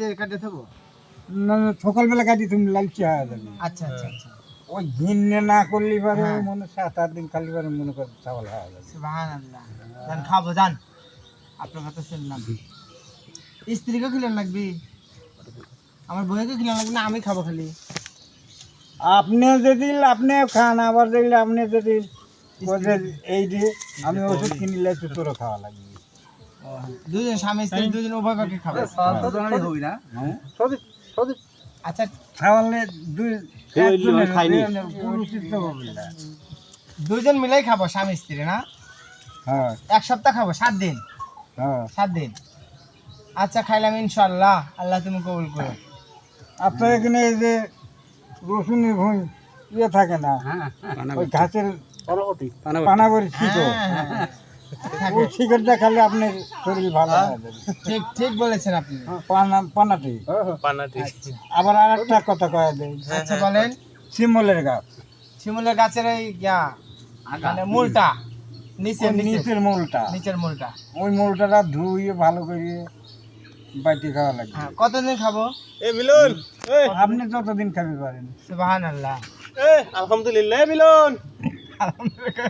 রাতে কাটে থাকবো? না না, সকালবেলা কাটি তুমি লালচি হয়ে যাবে। আচ্ছা আচ্ছা আচ্ছা। ওই ঘিন্নে না করলে পারে হ্যাঁ। মনে 7-8 দিন খালি পারে মনে করে চাওয়াল হয়ে যাবে। সুবহানাল্লাহ। যান খাবো যান, আপনার কথা শুনলাম। স্ত্রীকে খিলান লাগবি, আমার বউকে খিলান লাগবে না, আমি খাবো খালি? আপনি যদি আপনি খান, আবার দেখলে আপনি যদি ওদের এই দিয়ে আমি ওষুধ কিনলে একটু তোরও খাওয়া লাগবে। দুজন স্বামী স্ত্রী দুজন উভয় পক্ষে খাবে। হ্যাঁ, সবই সবই আচ্ছা, খাওয়ালে দুই একজনের খাইনি। পুরুষের তো হবে না। দুজন মিলেই খাবো স্বামী স্ত্রী না? হ্যাঁ 1 সপ্তাহ খাবো, 7 দিন, হ্যাঁ। 7 দিন। আচ্ছা খাইলাম ইনশাআল্লাহ, আল্লাহ তুমি কবুল করো। আপনার এখানে এই যে রসুনের ভুঁই ইয়ে থাকে না, ওই ঘাসের পানাবড়ি শিকড়, হ্যাঁ, হ্যাঁ, ওই থাকে। শিকড়টা খেলে আপনার শরীর ভালো হয়ে যাবে। ঠিক ঠিক বলেছেন আপনি। পানাটি। আবার আর একটা কথা কয়া দেয়, আচ্ছা বলেন। শিমলের গাছ, শিমুলের গাছের এই মানে মূলটা, নিচের মূলটা, নিচের মূলটা। ওই মূলটা ধুয়ে ভালো করে বাইতে খাওয়া লাগবে। হ্যাঁ, কতদিন খাবো? আপনি যতদিন খাবে পারেন। সুবহানাল্লাহ। আলহামদুলিল্লাহ মিলন। আলহামদুলিল্লাহ।